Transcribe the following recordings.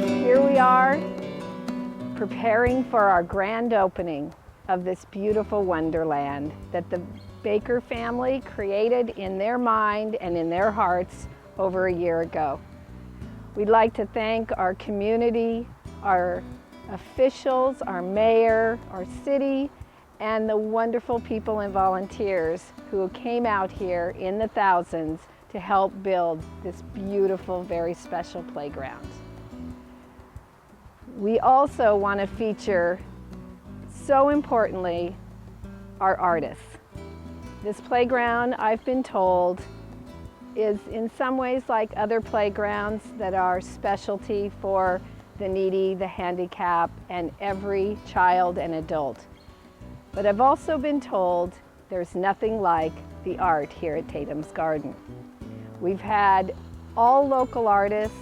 Here we are, preparing for our grand opening of this beautiful wonderland that the Bakker family created in their mind and in their hearts over a year ago. We'd like to thank our community, our officials, our mayor, our city, and the wonderful people and volunteers who came out here in the thousands to help build this beautiful, very special playground. We also want to feature, so importantly, our artists. This playground, I've been told, is in some ways like other playgrounds that are specialty for the needy, the handicapped, and every child and adult. But I've also been told there's nothing like the art here at Tatum's Garden. We've had all local artists,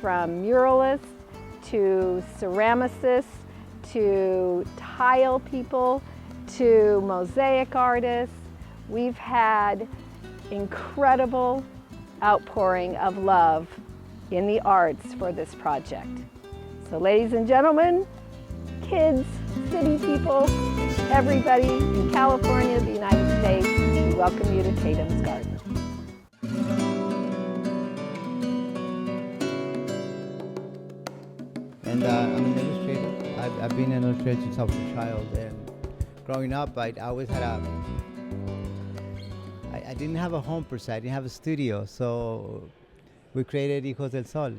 from muralists to ceramicists to tile people to mosaic artists. We've had incredible outpouring of love in the arts for this project. So ladies and gentlemen, kids, city people, everybody in California, the United States, we welcome you to Tatum's Garden. And I'm an illustrator. I've been an illustrator since I was a child, and growing up, I always had I didn't have a home per se. I didn't have a studio, so we created Hijos del Sol,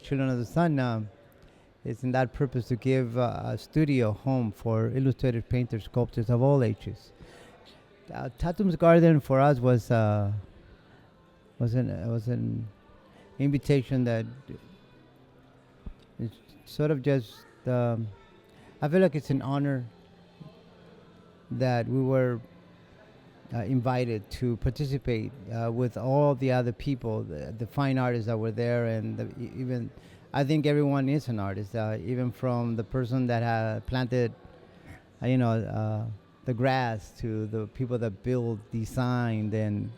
Children of the Sun. It's in that purpose to give a studio home for illustrated painters, sculptors of all ages. Tatum's Garden for us was an invitation that it's sort of just. I feel like it's an honor that we were invited to participate with all the other people, the fine artists that were there, and even I think everyone is an artist, even from the person that had planted, the grass to the people that built, designed, and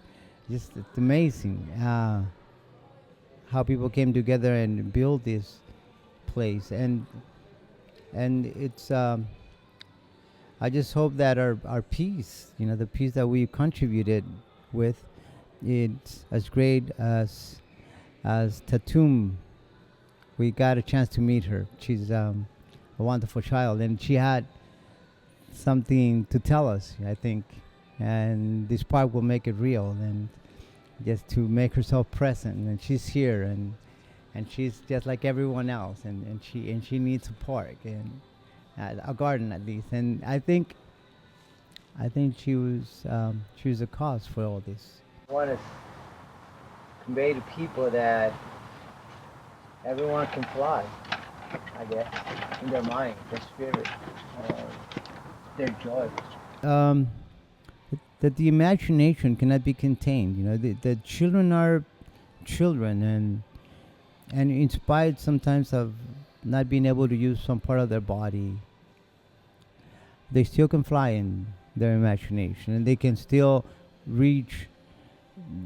just it's amazing how people came together and built this place. And it's I just hope that our piece, the piece that we contributed with, it's as great as Tatum. We got a chance to meet her. She's a wonderful child, and she had something to tell us, I think. And this park will make it real, and just to make herself present. And she's here, and she's just like everyone else, and she needs a park and a garden at least. And I think she was a cause for all this. I want to convey to people that everyone can fly, I guess, in their mind, their spirit, their joy. That the imagination cannot be contained. The children are children, and in spite sometimes of not being able to use some part of their body, they still can fly in their imagination, and they can still reach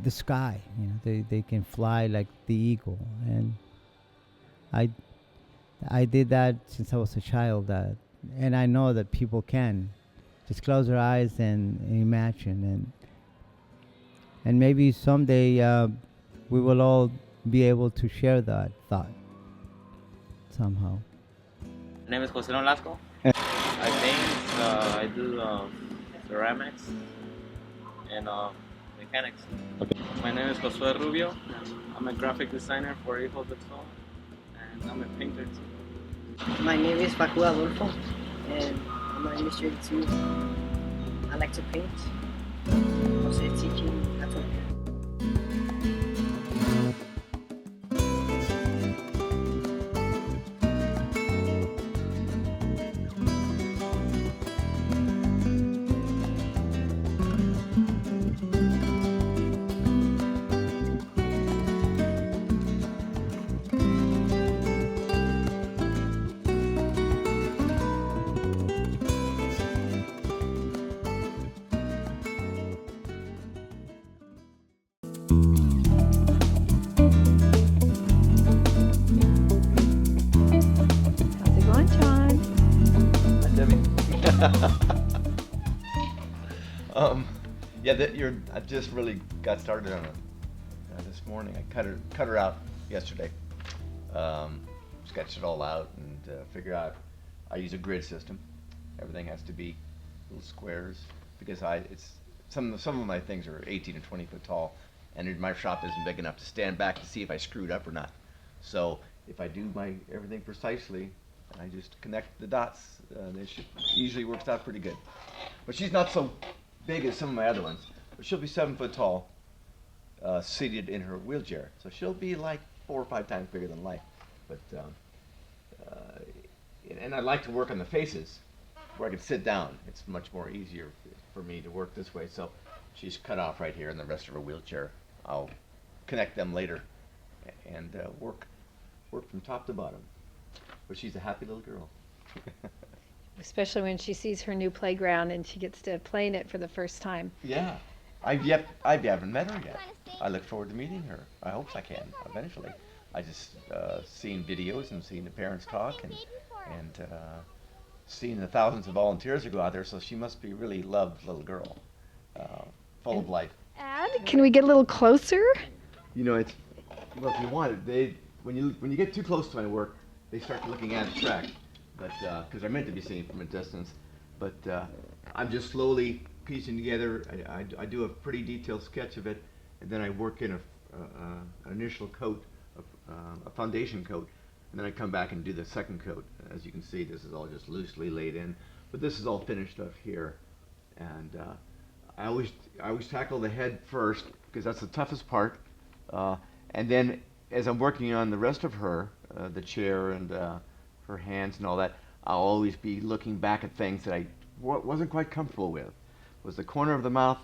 the sky. They can fly like the eagle. And I did that since I was a child, and I know that people can just close their eyes and imagine, and maybe someday we will all be able to share that thought somehow. My name is Jose Nolasco. I paint, I do ceramics and mechanics. Okay. My name is Josué Rubio. I'm a graphic designer for Hijos del Sol, and I'm a painter too. My name is Facu Adolfo, and I'm an illustrator too. I like to paint. I'm also teaching how to paint. Yeah, I just really got started on it this morning. I cut her out yesterday. Sketched it all out and figure out. I use a grid system. Everything has to be little squares because some of my things are 18 and 20 foot tall, and my shop isn't big enough to stand back to see if I screwed up or not. So if I do everything precisely, and I just connect the dots, it usually works out pretty good. But she's not so big as some of my other ones. But she'll be 7 foot tall, seated in her wheelchair. So she'll be like 4 or 5 times bigger than life. But and I like to work on the faces where I can sit down. It's much more easier for me to work this way. So she's cut off right here, and the rest of her wheelchair, I'll connect them later and work from top to bottom. But she's a happy little girl. Especially when she sees her new playground and she gets to play in it for the first time. Yeah. I haven't met her yet. I look forward to meeting her. I hope I can eventually. I just seen videos and seen the parents talk and seen the thousands of volunteers who go out there. So she must be a really loved little girl, full of life. And can we get a little closer? You know, if you want it, when you get too close to my work, they start looking abstract. But because they're meant to be seen from a distance. But I'm just slowly piecing together. I do a pretty detailed sketch of it, and then I work in an initial coat, a foundation coat, and then I come back and do the second coat. As you can see, this is all just loosely laid in, but this is all finished up here. And I always tackle the head first because that's the toughest part, and then as I'm working on the rest of her, the chair and her hands and all that, I'll always be looking back at things that I wasn't quite comfortable with. Was the corner of the mouth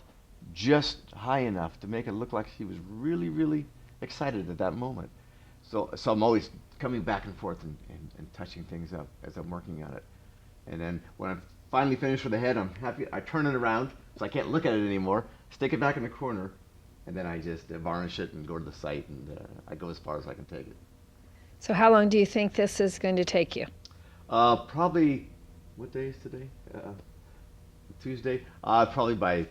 just high enough to make it look like she was really, really excited at that moment? So I'm always coming back and forth and touching things up as I'm working on it. And then when I'm finally finished with the head, I'm happy. I turn it around so I can't look at it anymore, stick it back in the corner, and then I just varnish it and go to the site, and I go as far as I can take it. So how long do you think this is going to take you? Probably, what day is today? Tuesday? Probably by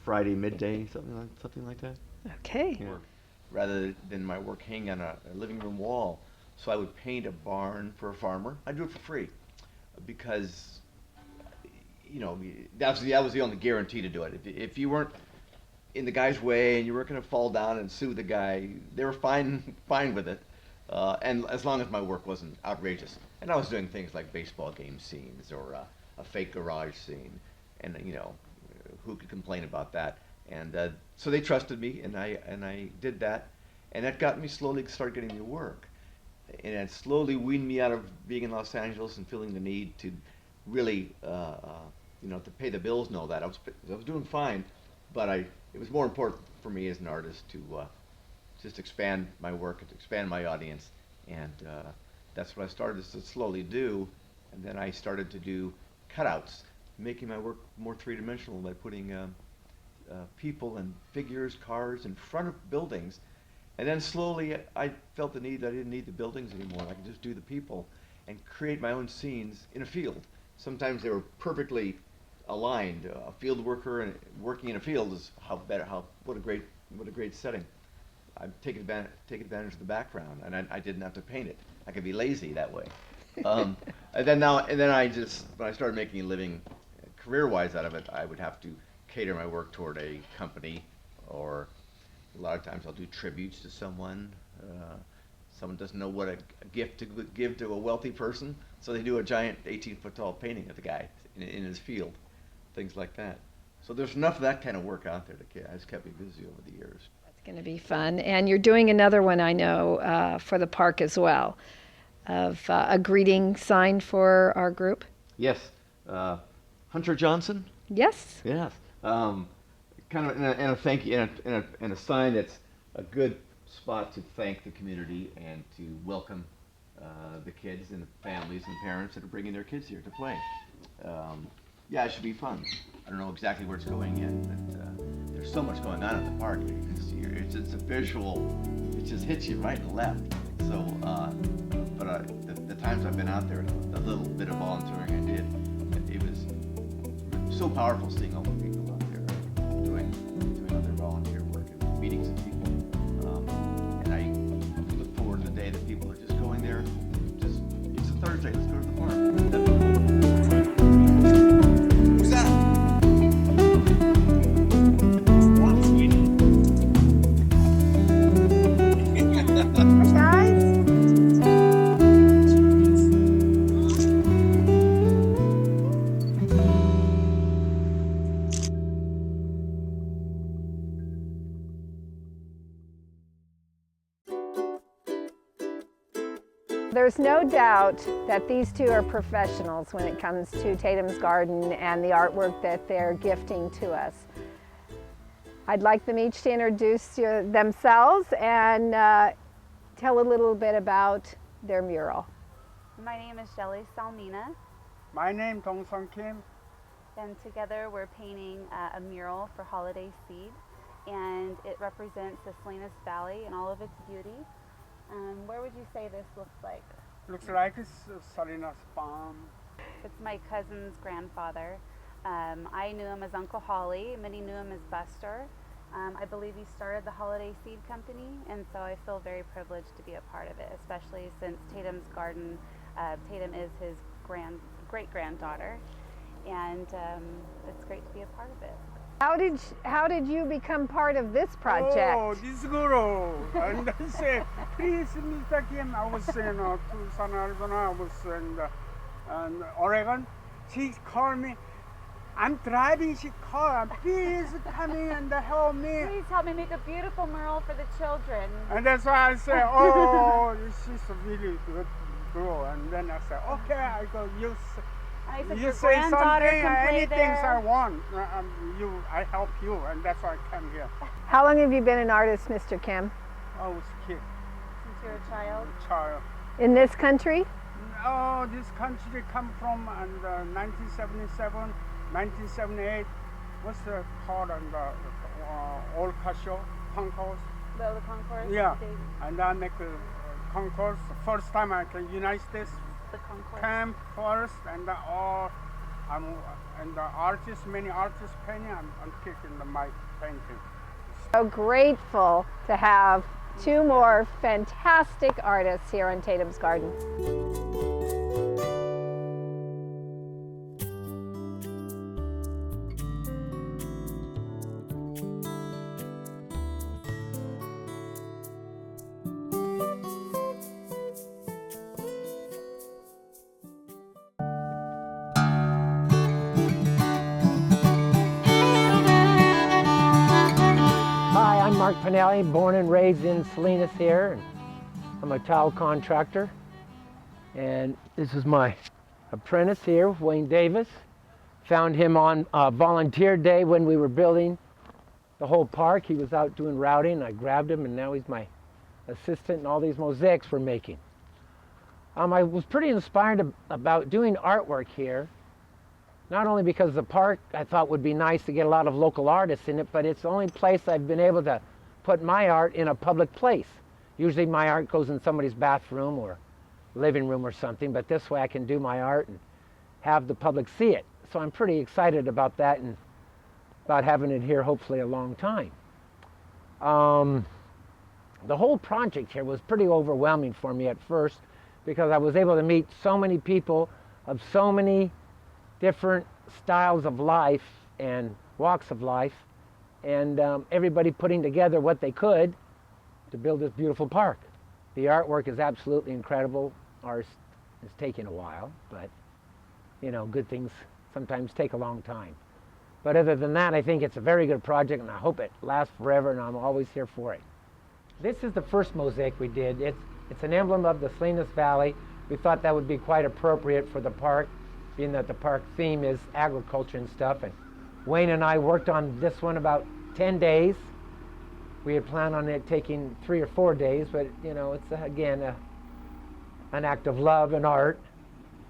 Friday midday, something like that. Okay. Yeah. Rather than my work hanging on a living room wall. So I would paint a barn for a farmer. I do it for free because, you know, that was the only guarantee to do it. If you weren't in the guy's way and you weren't going to fall down and sue the guy, they were fine with it. And as long as my work wasn't outrageous. And I was doing things like baseball game scenes or a fake garage scene. And, you know, who could complain about that? And so they trusted me, and I did that. And that got me slowly start getting the work. And it slowly weaned me out of being in Los Angeles and feeling the need to really, you know, to pay the bills and all that. I was doing fine, but it was more important for me as an artist to just expand my work and expand my audience. And that's what I started to slowly do. And then I started to do cutouts, making my work more three-dimensional by putting people and figures, cars in front of buildings. And then slowly I felt the need that I didn't need the buildings anymore. I could just do the people and create my own scenes in a field. Sometimes they were perfectly aligned. A field worker and working in a field is what a great setting. I take advantage of the background, and I didn't have to paint it. I could be lazy that way. And then when I started making a living career-wise out of it, I would have to cater my work toward a company, or a lot of times I'll do tributes to someone. Someone doesn't know what a gift to give to a wealthy person, so they do a giant 18-foot tall painting of the guy in his field, things like that. So there's enough of that kind of work out there that has kept me busy over the years. That's going to be fun. And you're doing another one, I know, for the park as well, of a greeting sign for our group. Yes. Hunter Johnson? Yes. Yes. Kind of and a thank you and a sign that's a good spot to thank the community and to welcome the kids and the families and parents that are bringing their kids here to play. Yeah, it should be fun. I don't know exactly where it's going yet, but there's so much going on at the park. It's a visual. It just hits you right and left. So, but the times I've been out there, the little bit of volunteering I did, so powerful seeing all the people out there doing all their volunteer work and meeting some people. And I look forward to the day that people are just going there. Just it's a Thursday. Let's go to the park. That'd be cool. Who's that? There's no doubt that these two are professionals when it comes to Tatum's Garden and the artwork that they're gifting to us. I'd like them each to introduce themselves and tell a little bit about their mural. My name is Salinas. My name is Dong-Sung Kim. And together we're painting a mural for Holiday Seed, and it represents the Salinas Valley in all of its beauty. Where would you say this looks like? Looks like it's Salinas farm. It's my cousin's grandfather. I knew him as Uncle Holly. Many knew him as Buster. I believe he started the Holiday Seed Company, and so I feel very privileged to be a part of it, especially since Tatum's Garden, Tatum is his great-granddaughter, and it's great to be a part of it. How did you become part of this project? Oh, this girl. And I said, please, Mr. Kim. I was in Tucson, Arizona. I was in Oregon. She called me. I'm driving. She called. Please come in and help me. Please help me make a beautiful mural for the children. And that's why I said, oh, she's a really good girl. And then I said, okay, I go use. I said, You your say something, granddaughter can play anything there. I want, I help you, and that's why I come here. How long have you been an artist, Mr. Kim? I was a kid, Since you're a child. In this country? Oh, this country come from 1977, 1978. What's the called old casio concourse? The concourse? Yeah, The and I make a concourse. First time I can United States concourse. camp first, and and the artists, many artists painting. I'm taking my painting. So grateful to have two more fantastic artists here on Tatum's Garden. I'm Mark Pinelli, born and raised in Salinas here. I'm a tile contractor, and this is my apprentice here, Wayne Davis. Found him on volunteer day when we were building the whole park. He was out doing routing. I grabbed him, and now he's my assistant in all these mosaics we're making. I was pretty inspired about doing artwork here, not only because the park I thought would be nice to get a lot of local artists in it, but it's the only place I've been able to put my art in a public place. Usually my art goes in somebody's bathroom or living room or something, but this way I can do my art and have the public see it. So I'm pretty excited about that and about having it here hopefully a long time. The whole project here was pretty overwhelming for me at first because I was able to meet so many people of so many different styles of life and walks of life, and everybody putting together what they could to build this beautiful park. The artwork is absolutely incredible. Ours is taking a while, but you know, good things sometimes take a long time. But other than that, I think it's a very good project, and I hope it lasts forever, and I'm always here for it. This is the first mosaic we did. It's an emblem of the Salinas Valley. We thought that would be quite appropriate for the park, being that the park theme is agriculture and stuff. And Wayne and I worked on this one about 10 days. We had planned on it taking 3 or 4 days, but you know, it's again an act of love and art.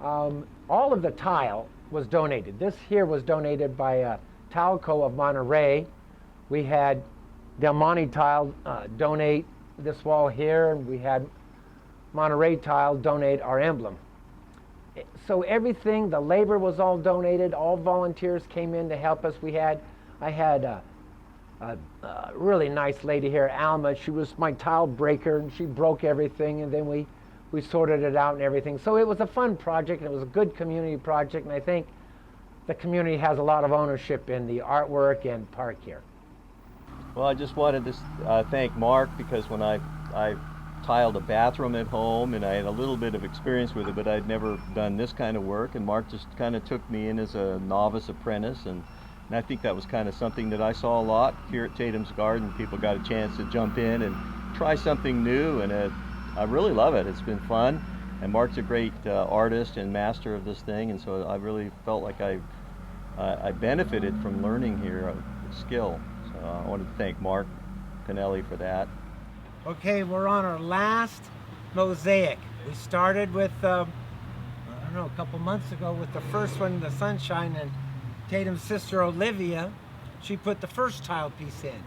All of the tile was donated. This here was donated by Tile Co. of Monterey. We had Del Monte Tile donate this wall here, and we had Monterey Tile donate our emblem. So everything, the labor was all donated, all volunteers came in to help us. I had a really nice lady here, Alma. She was my tile breaker, and she broke everything, and then we sorted it out and everything. So it was a fun project, and it was a good community project, and I think the community has a lot of ownership in the artwork and park here. Well, I just wanted to thank Mark, because when I tiled a bathroom at home, and I had a little bit of experience with it, but I'd never done this kind of work, and Mark just kind of took me in as a novice apprentice, and I think that was kind of something that I saw a lot here at Tatum's Garden. People got a chance to jump in and try something new, and I really love it. It's been fun, and Mark's a great artist and master of this thing, and so I really felt like I benefited from learning here a skill. So I wanted to thank Mark Canelli for that. Okay, we're on our last mosaic. We started with, I don't know, a couple months ago with the first one, the Sunshine, and Tatum's sister Olivia, she put the first tile piece in.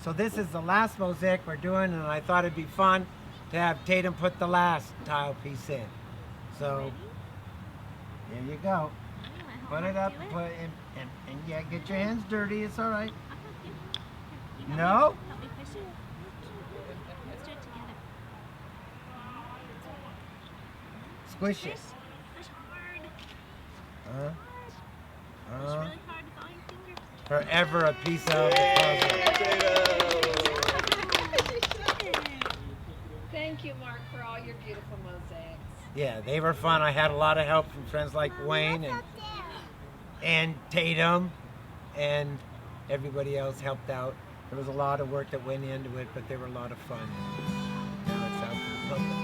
So this is the last mosaic we're doing, and I thought it'd be fun to have Tatum put the last tile piece in. So, here you go. Put it up, and yeah, get your hands dirty, it's all right. No? Squish it. It's really hard with all your fingers. Forever a piece of the puzzle. Thank you, Mark, for all your beautiful mosaics. Yeah, they were fun. I had a lot of help from friends like Wayne and Tatum, and everybody else helped out. There was a lot of work that went into it, but they were a lot of fun. Now it's out to the public.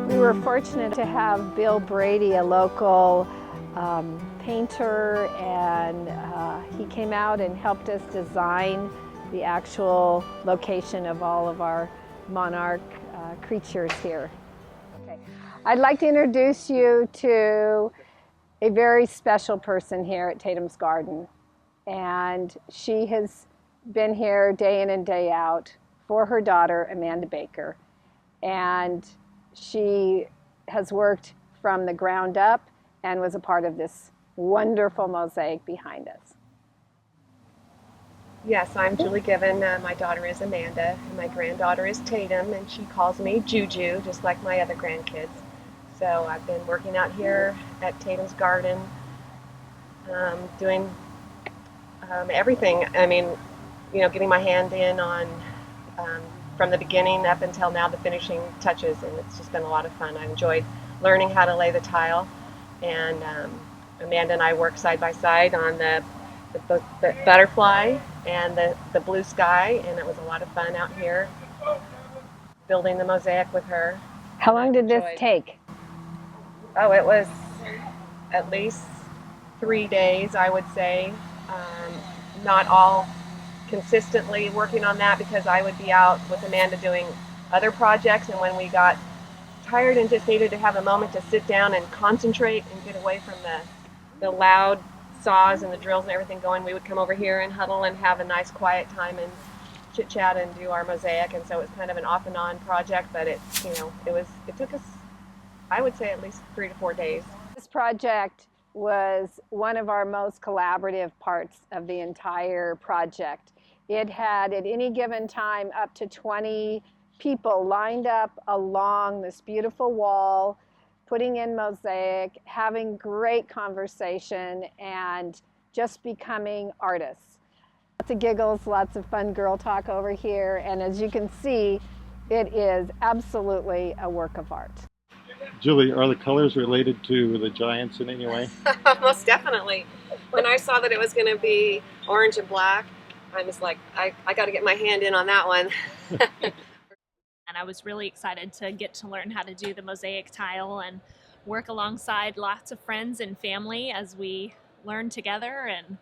We were fortunate to have Bill Brady, a local painter, and he came out and helped us design the actual location of all of our Monarch creatures here. Okay. I'd like to introduce you to a very special person here at Tatum's Garden, and she has been here day in and day out for her daughter, Amanda Bakker, and she has worked from the ground up and was a part of this wonderful mosaic behind us. Yes, I'm Julie Given. My daughter is Amanda, and my granddaughter is Tatum, and she calls me Juju, just like my other grandkids. So I've been working out here at Tatum's Garden, doing everything. I mean, you know, getting my hand in on from the beginning up until now the finishing touches, and it's just been a lot of fun. I enjoyed learning how to lay the tile, and Amanda and I work side by side on the butterfly and the blue sky, and it was a lot of fun out here building the mosaic with her. How long did this take? Oh, it was at least 3 days, I would say. Not all consistently working on that, because I would be out with Amanda doing other projects, and when we got tired and just needed to have a moment to sit down and concentrate and get away from the loud saws and the drills and everything going, we would come over here and huddle and have a nice quiet time and chit chat and do our mosaic. And so it was kind of an off and on project, but it took us, I would say, at least 3 to 4 days. This project was one of our most collaborative parts of the entire project. It had at any given time up to 20 people lined up along this beautiful wall, putting in mosaic, having great conversation, and just becoming artists. Lots of giggles, lots of fun girl talk over here, and as you can see, it is absolutely a work of art. Julie, are the colors related to the giants in any way? Most definitely. When I saw that it was going to be orange and black, I was like, I got to get my hand in on that one. And I was really excited to get to learn how to do the mosaic tile and work alongside lots of friends and family as we learned together and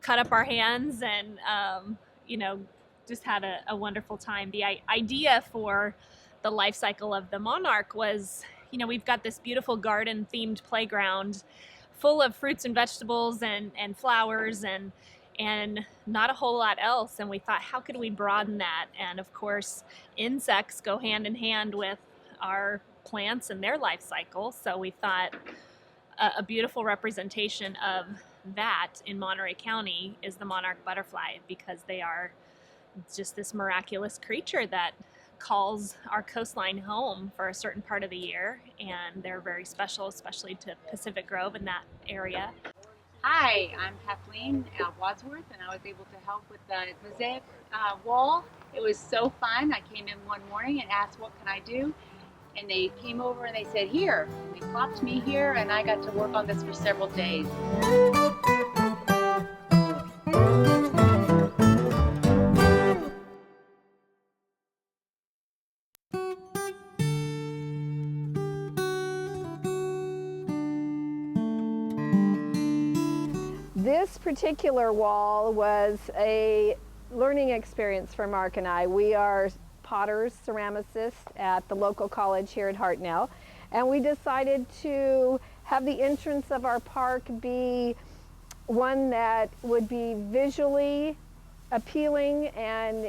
cut up our hands and, just had a wonderful time. The idea for the life cycle of the Monarch was, we've got this beautiful garden themed playground full of fruits and vegetables and flowers and not a whole lot else. And we thought, how could we broaden that? And of course, insects go hand in hand with our plants and their life cycle. So we thought a beautiful representation of that in Monterey County is the monarch butterfly, because they are just this miraculous creature that calls our coastline home for a certain part of the year, and they're very special, especially to Pacific Grove in that area. Hi, I'm Kathleen Wadsworth, and I was able to help with the mosaic wall. It was so fun. I came in one morning and asked, what can I do? And they came over and they said, here. And they plopped me here, and I got to work on this for several days. This particular wall was a learning experience for Mark and I. We are potters, ceramicists at the local college here at Hartnell, and we decided to have the entrance of our park be one that would be visually appealing and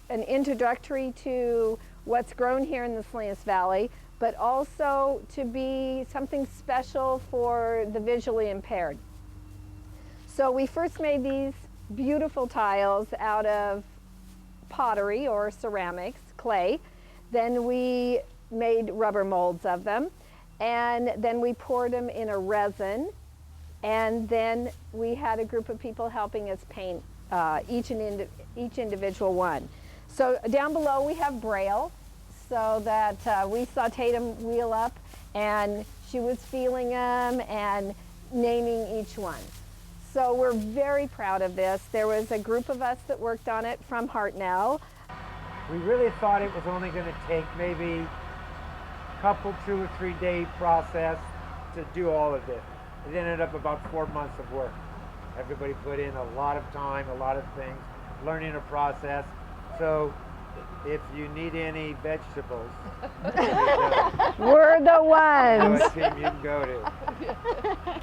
an introductory to what's grown here in the Salinas Valley, but also to be something special for the visually impaired. So we first made these beautiful tiles out of pottery or ceramics, clay. Then we made rubber molds of them, and then we poured them in a resin, and then we had a group of people helping us paint each individual one. So down below we have Braille, so that we saw Tatum wheel up, and she was feeling them and naming each one. So we're very proud of this. There was a group of us that worked on it from Hartnell. We really thought it was only going to take maybe a couple, 2 or 3 day process to do all of this. It ended up about 4 months of work. Everybody put in a lot of time, a lot of things, learning a process. So if you need any vegetables, we're the ones. What team you can go to.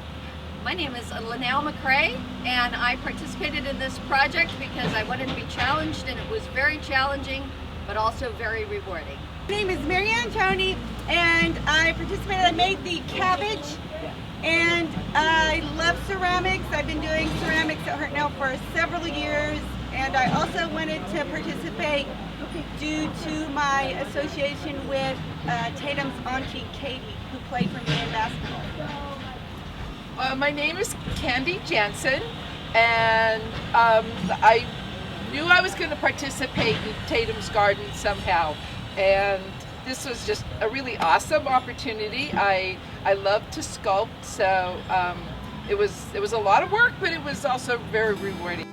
My name is Linnell McCrae, and I participated in this project because I wanted to be challenged, and it was very challenging, but also very rewarding. My name is Marianne Tony, and I participated. I made the cabbage, and I love ceramics. I've been doing ceramics at Hartnell for several years, and I also wanted to participate due to my association with Tatum's auntie Katie, who played for me in basketball. My name is Candy Jansen, and I knew I was going to participate in Tatum's garden somehow, and this was just a really awesome opportunity. I love to sculpt, so it was a lot of work, but it was also very rewarding.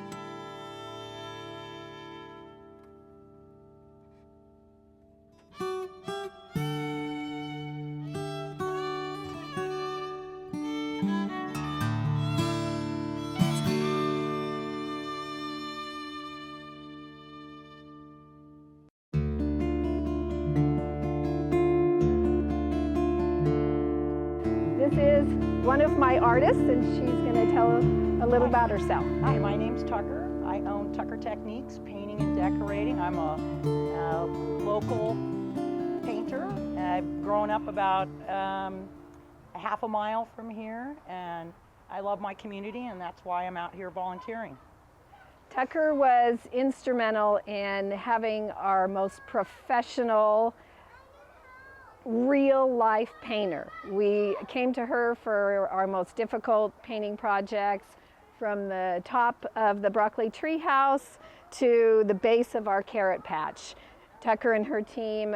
This is one of my artists, and she's going to tell a little about herself. Hi, my name's Tucker. I own Tucker Techniques, painting and decorating. I'm a local painter. I've grown up about a half a mile from here, and I love my community, and that's why I'm out here volunteering. Tucker was instrumental in having our most professional, real-life painter. We came to her for our most difficult painting projects, from the top of the broccoli treehouse to the base of our carrot patch. Tucker and her team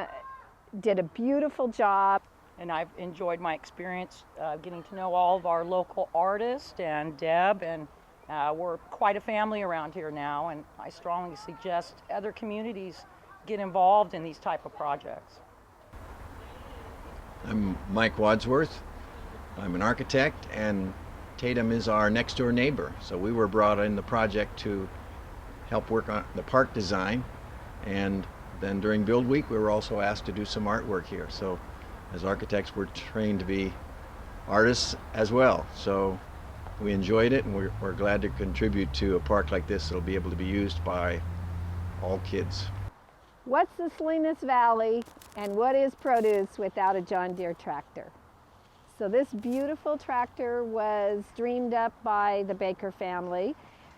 did a beautiful job. And I've enjoyed my experience getting to know all of our local artists and Deb, and We're quite a family around here now, and I strongly suggest other communities get involved in these type of projects. I'm Mike Wadsworth. I'm an architect, and Tatum is our next door neighbor. So we were brought in the project to help work on the park design, and then during build week we were also asked to do some artwork here. So as architects we're trained to be artists as well. So we enjoyed it, and we're glad to contribute to a park like this that'll be able to be used by all kids. What's the Salinas Valley and what is produce without a John Deere tractor? So this beautiful tractor was dreamed up by the Bakker family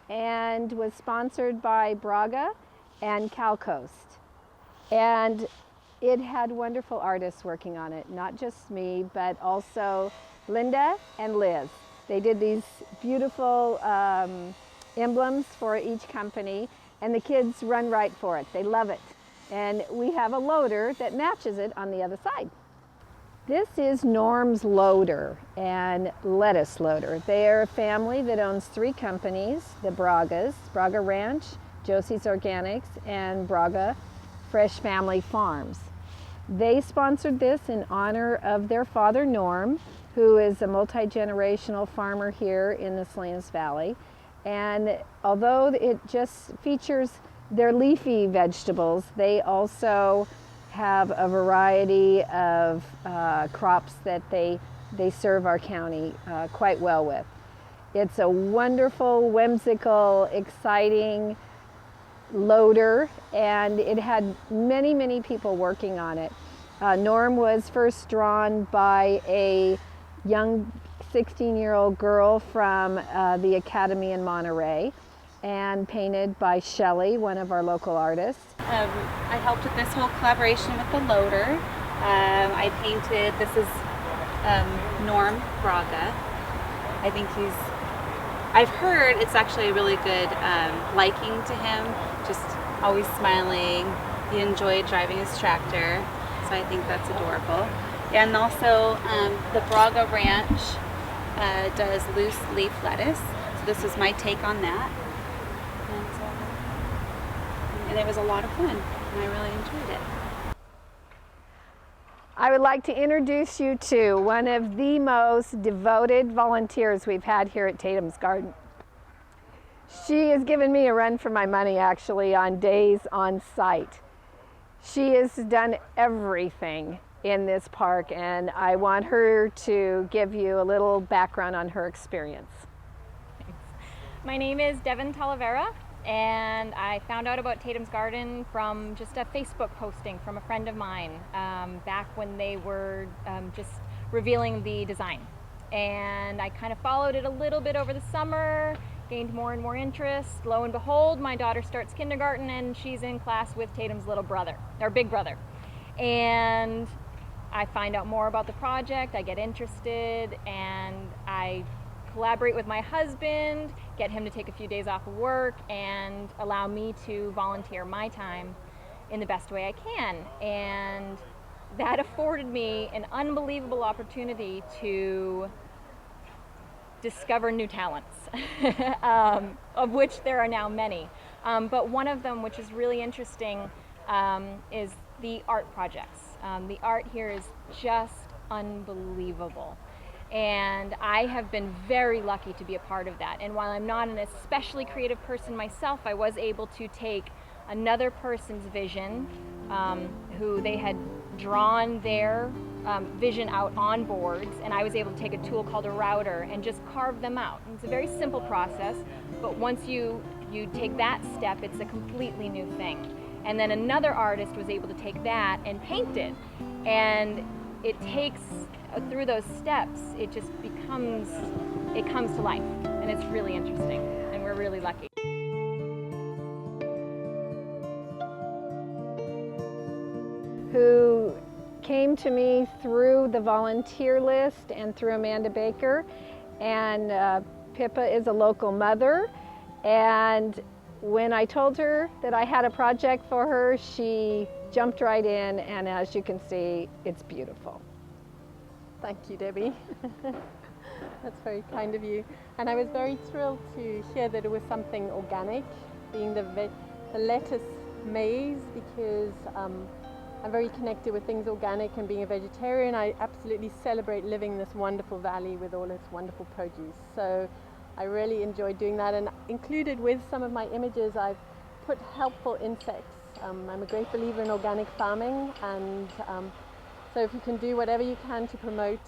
and was sponsored by Braga and CalCoast. And it had wonderful artists working on it, not just me, but also Linda and Liz. They did these beautiful emblems for each company, and the kids run right for it. They love it. And we have a loader that matches it on the other side. This is Norm's Loader and Lettuce Loader. They are a family that owns 3 companies, the Bragas, Braga Ranch, Josie's Organics, and Braga Fresh Family Farms. They sponsored this in honor of their father, Norm, who is a multi-generational farmer here in the Salinas Valley. And although it just features their leafy vegetables, they also have a variety of crops that they serve our county quite well with. It's a wonderful, whimsical, exciting loader, and it had many, many people working on it. Norm was first drawn by a young 16-year-old girl from the Academy in Monterey, and painted by Shelley, one of our local artists. I helped with this whole collaboration with the loader. I painted, this is Norm Braga. I think I've heard it's actually a really good liking to him, just always smiling. He enjoyed driving his tractor, so I think that's adorable. And also the Braga Ranch does loose leaf lettuce, so this was my take on that. And it was a lot of fun, and I really enjoyed it. I would like to introduce you to one of the most devoted volunteers we've had here at Tatum's Garden. She has given me a run for my money, actually, on days on site. She has done everything in this park, and I want her to give you a little background on her experience. Thanks. My name is Devin Talavera, and I found out about Tatum's Garden from just a Facebook posting from a friend of mine back when they were just revealing the design. And I kind of followed it a little bit over the summer, gained more and more interest. Lo and behold, my daughter starts kindergarten and she's in class with Tatum's little brother, or big brother. And I find out more about the project, I get interested, and I collaborate with my husband, get him to take a few days off of work, and allow me to volunteer my time in the best way I can. And that afforded me an unbelievable opportunity to discover new talents, of which there are now many. But one of them, which is really interesting, is the art projects. The art here is just unbelievable. And I have been very lucky to be a part of that. And while I'm not an especially creative person myself, I was able to take another person's vision, who they had drawn their vision out on boards, and I was able to take a tool called a router and just carve them out. And it's a very simple process, but once you take that step, it's a completely new thing. And then another artist was able to take that and paint it. And it takes, through those steps, it just it comes to life. And it's really interesting, and we're really lucky. Who came to me through the volunteer list and through Amanda Bakker. And Pippa is a local mother. And when I told her that I had a project for her, she jumped right in, and as you can see, it's beautiful. Thank you, Debbie. That's very kind of you. And I was very thrilled to hear that it was something organic, being the lettuce maize, because I'm very connected with things organic, and being a vegetarian, I absolutely celebrate living in this wonderful valley with all its wonderful produce. So I really enjoyed doing that, and included with some of my images I've put helpful insects. I'm a great believer in organic farming, and so if you can do whatever you can to promote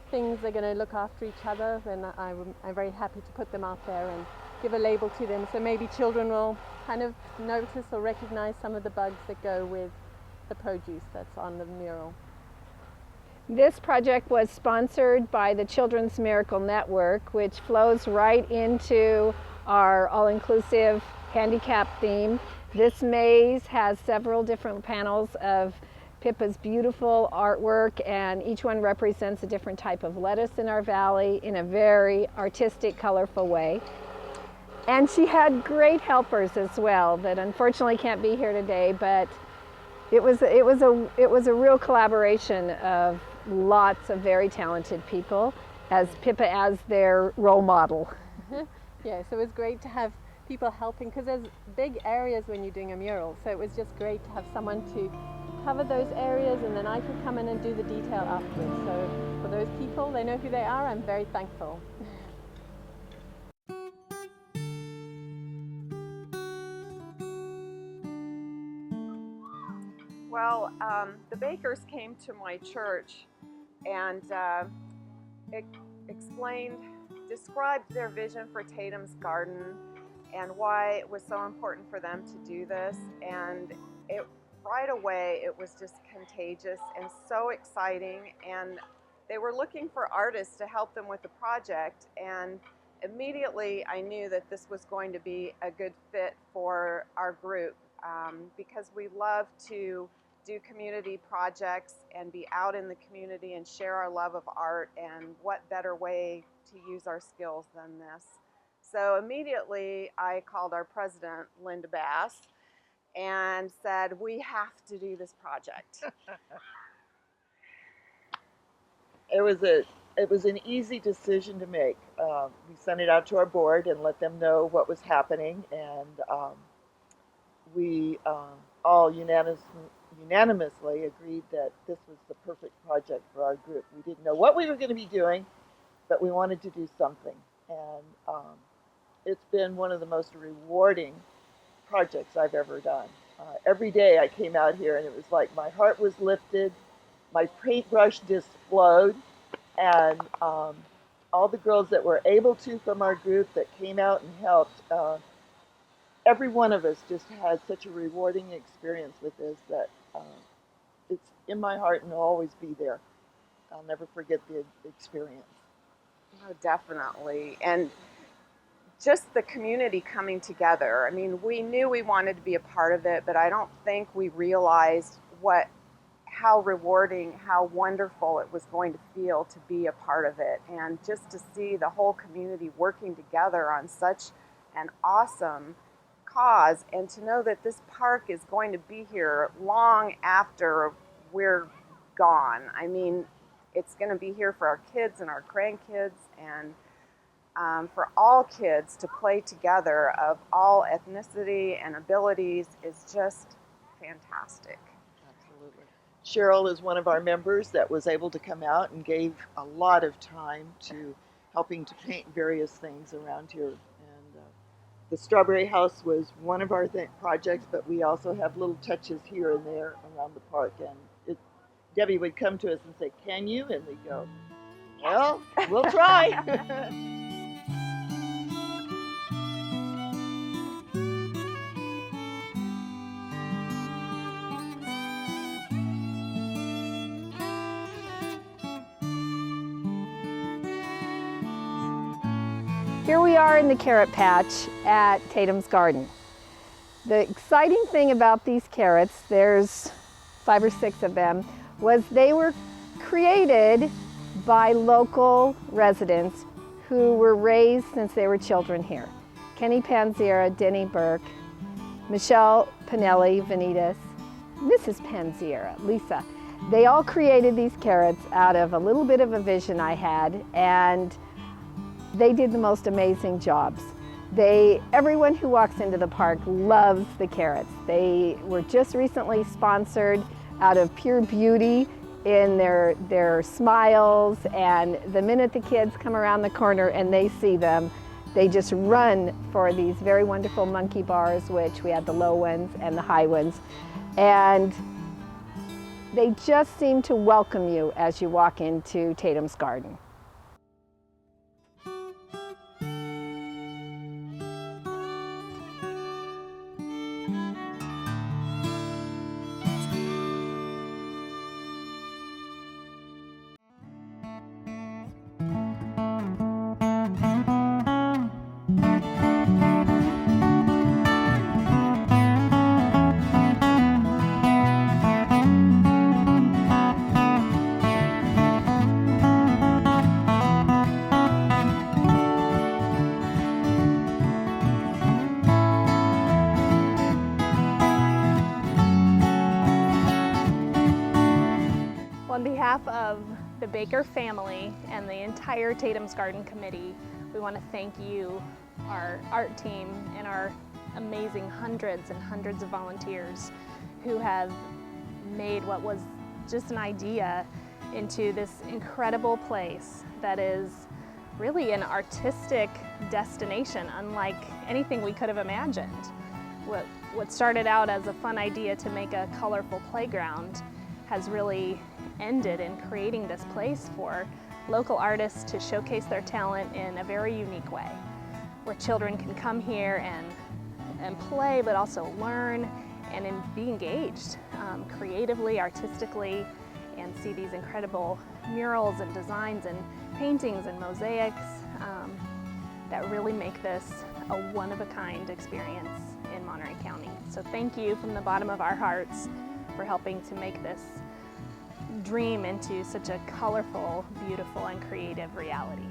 things that are going to look after each other, then I'm very happy to put them out there and give a label to them, so maybe children will kind of notice or recognize some of the bugs that go with the produce that's on the mural. This project was sponsored by the Children's Miracle Network, which flows right into our all-inclusive handicap theme. This maze has several different panels of Pippa's beautiful artwork, and each one represents a different type of lettuce in our valley in a very artistic, colorful way. And she had great helpers as well that unfortunately can't be here today, but it was a real collaboration of lots of very talented people, as Pippa as their role model. Yeah, so it was great to have people helping, because there's big areas when you're doing a mural, so it was just great to have someone to cover those areas, and then I could come in and do the detail afterwards. So for those people, they know who they are. I'm very thankful. Well, the Bakkers came to my church and described their vision for Tatum's garden and why it was so important for them to do this. And right away, it was just contagious and so exciting. And they were looking for artists to help them with the project. And immediately, I knew that this was going to be a good fit for our group, because we love to do community projects and be out in the community and share our love of art, and what better way to use our skills than this. So immediately I called our president, Linda Bass, and said, we have to do this project. It was an easy decision to make. We sent it out to our board and let them know what was happening, and we all unanimously agreed that this was the perfect project for our group. We didn't know what we were going to be doing, but we wanted to do something. And it's been one of the most rewarding projects I've ever done. Every day I came out here and it was like my heart was lifted, my paintbrush just flowed, and all the girls that were able to from our group that came out and helped, every one of us just had such a rewarding experience with this that it's in my heart and will always be there. I'll never forget the experience. Oh, definitely. And just the community coming together. I mean, we knew we wanted to be a part of it, but I don't think we realized how rewarding, how wonderful it was going to feel to be a part of it. And just to see the whole community working together on such an awesome cause, and to know that this park is going to be here long after we're gone. I mean, it's going to be here for our kids and our grandkids, and for all kids to play together of all ethnicity and abilities is just fantastic. Absolutely. Cheryl is one of our members that was able to come out and gave a lot of time to helping to paint various things around here. And the Strawberry House was one of our projects, but we also have little touches here and there around the park. And Debbie would come to us and say, "Can you?" And we'd go, "Well, we'll try." Here we are in the carrot patch at Tatum's garden. The exciting thing about these carrots, there's 5 or 6 of them, was they were created by local residents who were raised since they were children here. Kenny Panzera, Denny Burke, Michelle Pinelli, Vanitas, Mrs. Panzera, Lisa. They all created these carrots out of a little bit of a vision I had, and They did the most amazing jobs. Everyone who walks into the park loves the carrots. They were just recently sponsored out of pure beauty in their smiles, and the minute the kids come around the corner and they see them, they just run for these very wonderful monkey bars, which we had the low ones and the high ones. And they just seem to welcome you as you walk into Tatum's garden. On behalf of the Bakker family and the entire Tatum's Garden Committee, we want to thank you, our art team, and our amazing hundreds and hundreds of volunteers who have made what was just an idea into this incredible place that is really an artistic destination unlike anything we could have imagined. What started out as a fun idea to make a colorful playground has really ended in creating this place for local artists to showcase their talent in a very unique way, where children can come here and play, but also learn and be engaged creatively, artistically, and see these incredible murals and designs and paintings and mosaics that really make this a one-of-a-kind experience in Monarch County. So thank you from the bottom of our hearts for helping to make this dream into such a colorful, beautiful, and creative reality.